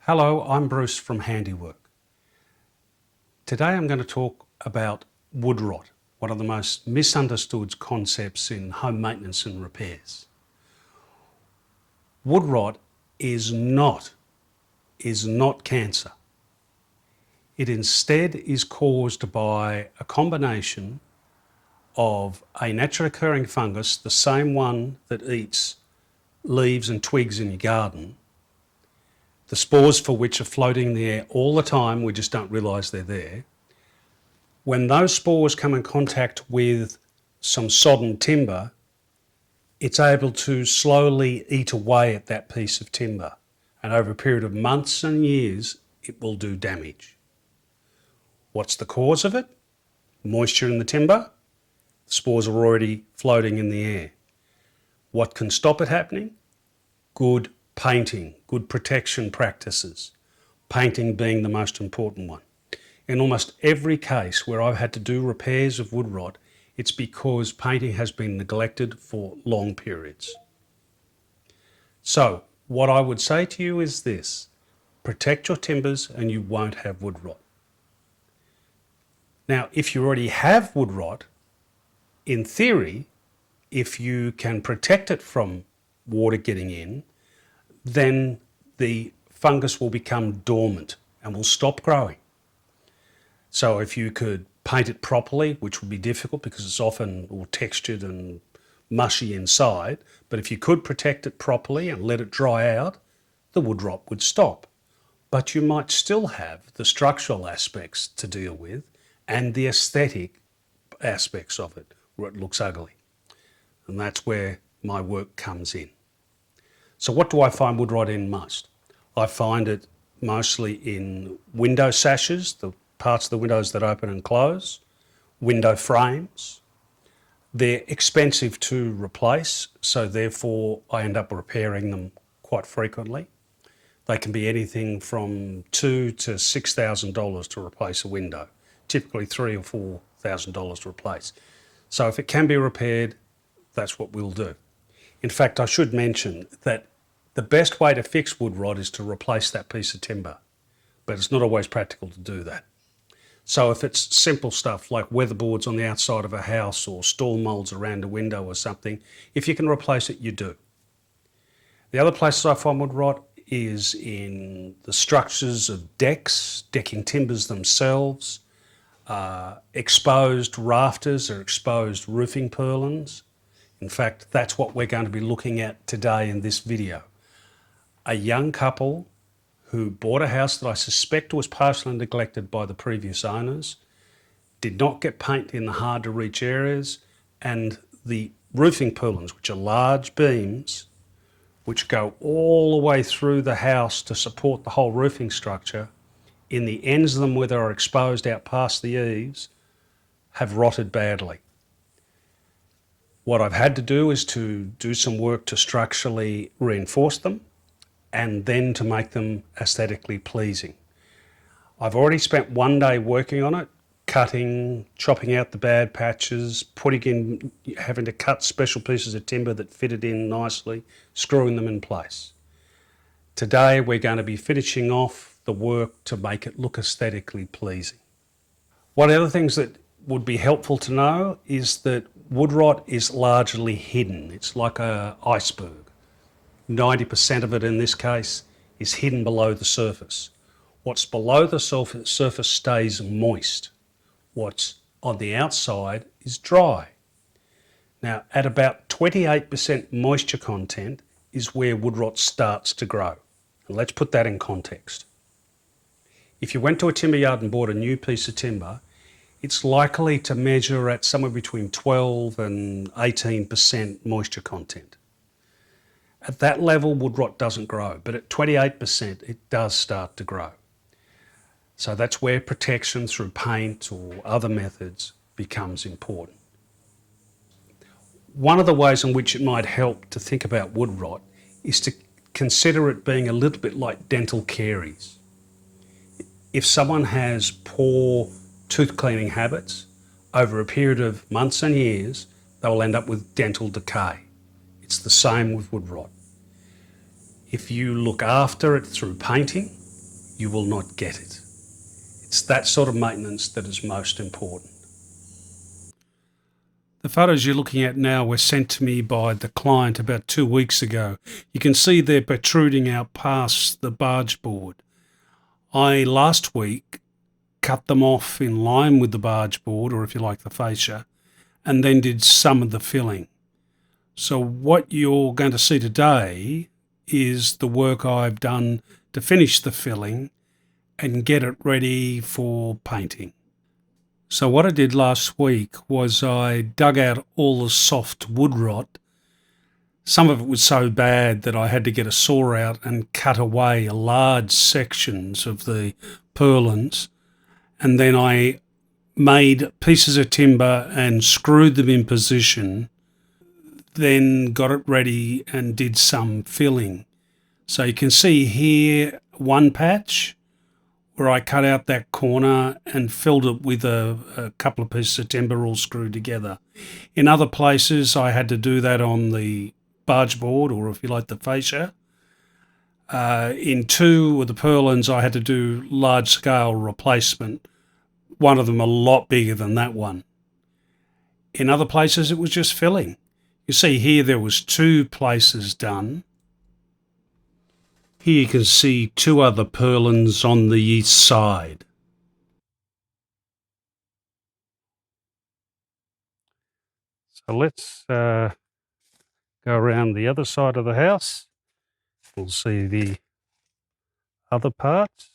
Hello, I'm Bruce from Handiwork. Today I'm going to talk about wood rot, one of the most misunderstood concepts in home maintenance and repairs. Wood rot is not cancer. It instead is caused by a combination of a naturally occurring fungus, the same one that eats leaves and twigs in your garden, the spores for which are floating in the air all the time, we just don't realise they're there. When those spores come in contact with some sodden timber, it's able to slowly eat away at that piece of timber. And over a period of months and years, it will do damage. What's the cause of it? Moisture in the timber. The spores are already floating in the air. What can stop it happening? Good painting, good protection practices. Painting being the most important one. In almost every case where I've had to do repairs of wood rot, it's because painting has been neglected for long periods. So, what I would say to you is this: protect your timbers and you won't have wood rot. Now, if you already have wood rot, in theory, if you can protect it from water getting in, then the fungus will become dormant and will stop growing. So if you could paint it properly, which would be difficult because it's often all textured and mushy inside, but if you could protect it properly and let it dry out, the wood rot would stop. But you might still have the structural aspects to deal with and the aesthetic aspects of it, where it looks ugly. And that's where my work comes in. So what do I find wood rot in most? I find it mostly in window sashes, the parts of the windows that open and close, window frames. They're expensive to replace, so therefore I end up repairing them quite frequently. They can be anything from $2,000 to $6,000 to replace a window, typically $3,000 or $4,000 to replace. So if it can be repaired, that's what we'll do. In fact, I should mention that the best way to fix wood rot is to replace that piece of timber, but it's not always practical to do that. So if it's simple stuff like weatherboards on the outside of a house or stall moulds around a window or something, if you can replace it, you do. The other places I find wood rot is in the structures of decks, decking timbers themselves, exposed rafters or exposed roofing purlins. In fact, that's what we're going to be looking at today in this video. A young couple who bought a house that I suspect was partially neglected by the previous owners, did not get paint in the hard to reach areas, and the roofing purlins, which are large beams which go all the way through the house to support the whole roofing structure, in the ends of them where they are exposed out past the eaves, have rotted badly. What I've had to do is to do some work to structurally reinforce them and then to make them aesthetically pleasing. I've already spent one day working on it, cutting, chopping out the bad patches, having to cut special pieces of timber that fitted in nicely, screwing them in place. Today we're going to be finishing off the work to make it look aesthetically pleasing. One of the other things that would be helpful to know is that wood rot is largely hidden. It's like an iceberg. 90% of it in this case is hidden below the surface. What's below the surface stays moist. What's on the outside is dry. Now, at about 28% moisture content is where wood rot starts to grow. And let's put that in context. If you went to a timber yard and bought a new piece of timber, it's likely to measure at somewhere between 12 and 18% moisture content. At that level, wood rot doesn't grow, but at 28%, it does start to grow. So that's where protection through paint or other methods becomes important. One of the ways in which it might help to think about wood rot is to consider it being a little bit like dental caries. If someone has poor tooth cleaning habits, over a period of months and years, they will end up with dental decay. It's the same with wood rot. If you look after it through painting, you will not get it. It's that sort of maintenance that is most important. The photos you're looking at now were sent to me by the client about 2 weeks ago. You can see they're protruding out past the barge board. I last week cut them off in line with the barge board, or if you like the fascia, and then did some of the filling. So what you're going to see today is the work I've done to finish the filling and get it ready for painting. So what I did last week was I dug out all the soft wood rot. Some of it was so bad that I had to get a saw out and cut away large sections of the purlins, and then I made pieces of timber and screwed them in position, then got it ready and did some filling. So you can see here one patch where I cut out that corner and filled it with a couple of pieces of timber all screwed together. In other places, I had to do that on the barge board, or if you like, the fascia. In two of the purlins, I had to do large-scale replacement, one of them a lot bigger than that one. In other places, it was just filling. You see here there was 2 places done. Here you can see 2 other purlins on the east side. So let's go around the other side of the house. We'll see the other parts.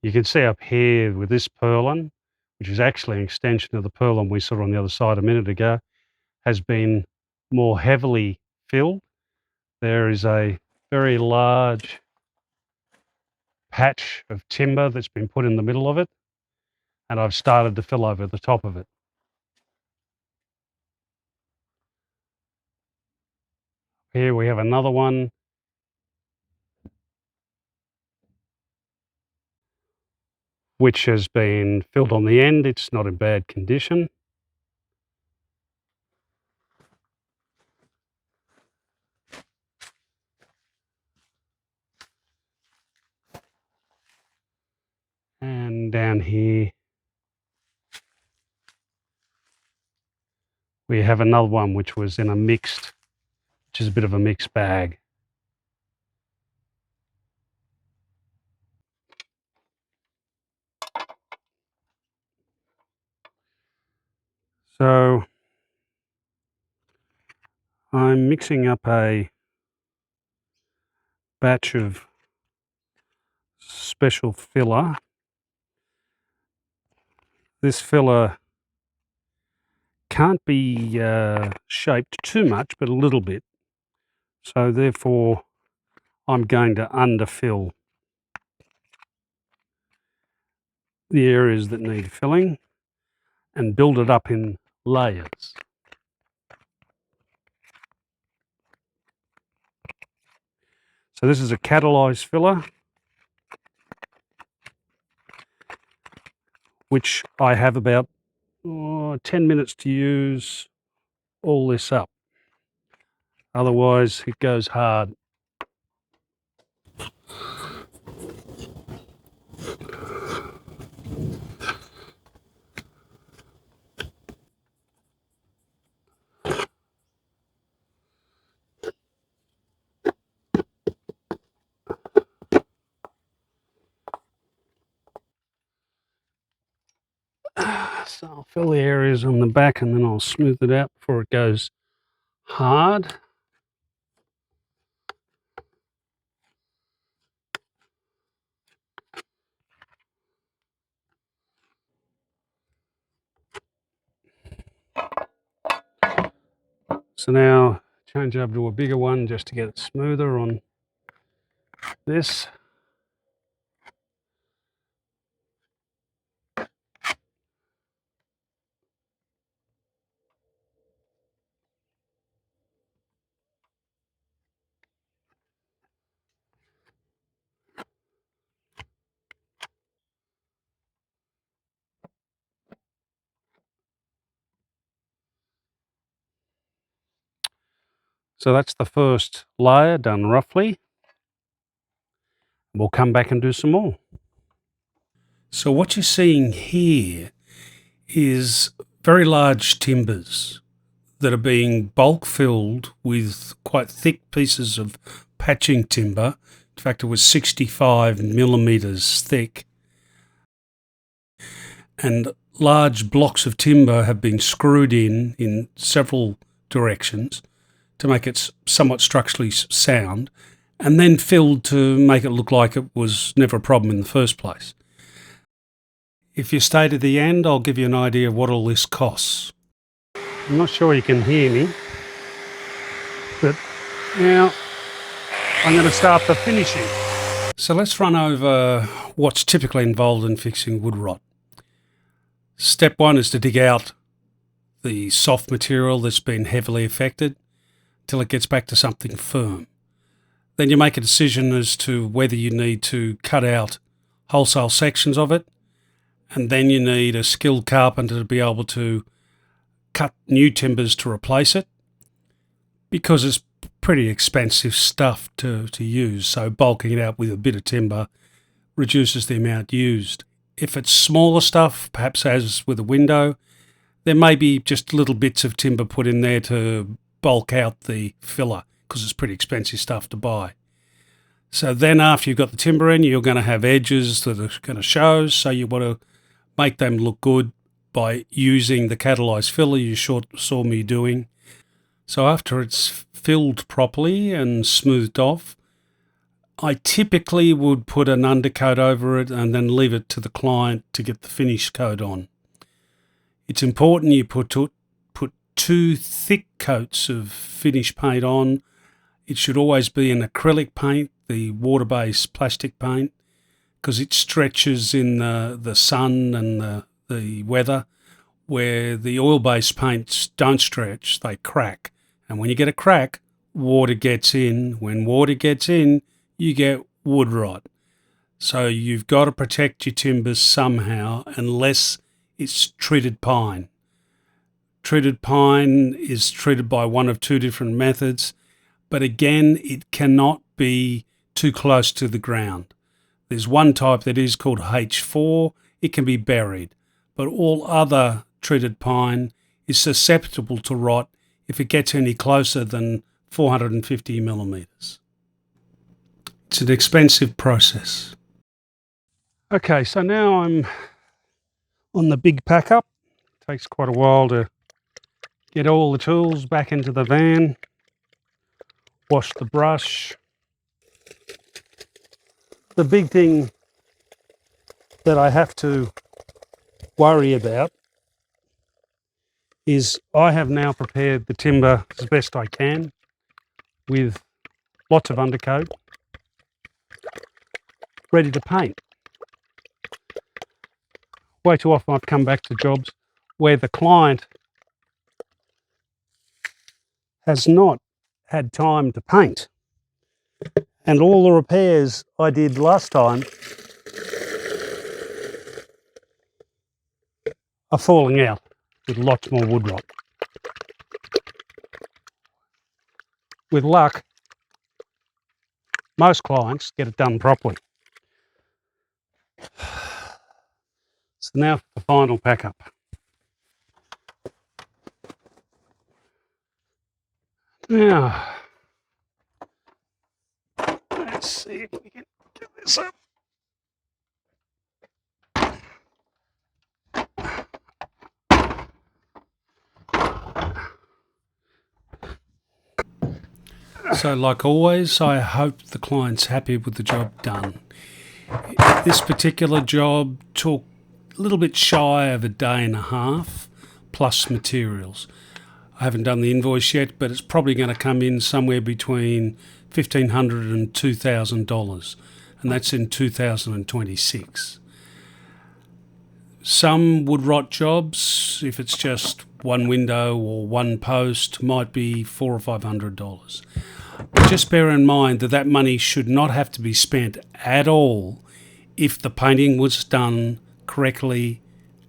You can see up here with this purlin, which is actually an extension of the purlin we saw on the other side a minute ago, has been more heavily filled. There is a very large patch of timber that's been put in the middle of it, and I've started to fill over the top of it. Here we have another one which has been filled on the end. It's not in bad condition. And down here we have another one which was in a mixed, which is a bit of a mixed bag. So I'm mixing up a batch of special filler. This filler can't be shaped too much, but a little bit. So therefore I'm going to underfill the areas that need filling and build it up in layers. So this is a catalyzed filler, which I have about 10 minutes to use all this up. Otherwise it goes hard. So I'll fill the areas on the back and then I'll smooth it out before it goes hard. So now change over to a bigger one just to get it smoother on this. So that's the first layer done roughly. We'll come back and do some more. So what you're seeing here is very large timbers that are being bulk filled with quite thick pieces of patching timber. In fact, it was 65 millimeters thick. And large blocks of timber have been screwed in several directions to make it somewhat structurally sound, and then filled to make it look like it was never a problem in the first place. If you stay to the end, I'll give you an idea of what all this costs. I'm not sure you can hear me, but now I'm going to start the finishing. So let's run over what's typically involved in fixing wood rot. Step one is to dig out the soft material that's been heavily affected till it gets back to something firm. Then you make a decision as to whether you need to cut out wholesale sections of it, and then you need a skilled carpenter to be able to cut new timbers to replace it, because it's pretty expensive stuff to use, so bulking it out with a bit of timber reduces the amount used. If it's smaller stuff, perhaps as with a window, there may be just little bits of timber put in there to bulk out the filler, because it's pretty expensive stuff to buy. So then after you've got the timber in, you're going to have edges that are going to show, so you want to make them look good by using the catalyzed filler you saw me doing. So after it's filled properly and smoothed off, I typically would put an undercoat over it and then leave it to the client to get the finish coat on. It's important you put 2 thick coats of finish paint on. It should always be an acrylic paint, the water-based plastic paint, because it stretches in the sun and the weather, where the oil-based paints don't stretch, they crack. And when you get a crack, water gets in. When water gets in, you get wood rot. So you've got to protect your timbers somehow, unless it's treated pine. Treated pine is treated by one of 2 different methods, but again, it cannot be too close to the ground. There's one type that is called H4. It can be buried, but all other treated pine is susceptible to rot if it gets any closer than 450 millimeters. It's an expensive process. Okay, so now I'm on the big pack up. It takes quite a while to get all the tools back into the van, wash the brush. The big thing that I have to worry about is I have now prepared the timber as best I can with lots of undercoat, ready to paint. Way too often I've come back to jobs where the client has not had time to paint, and all the repairs I did last time are falling out with lots more wood rot. With luck, most clients get it done properly. So now for the final pack up. Now, let's see if we can get this up. So like always, I hope the client's happy with the job done. This particular job took a little bit shy of a day and a half, plus materials. I haven't done the invoice yet, but it's probably going to come in somewhere between $1,500 and $2,000, and that's in 2026. Some wood rot jobs, if it's just one window or one post, might be $400 or $500. But just bear in mind that that money should not have to be spent at all if the painting was done correctly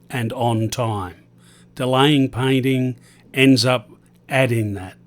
and on time. Delaying painting ends up adding that.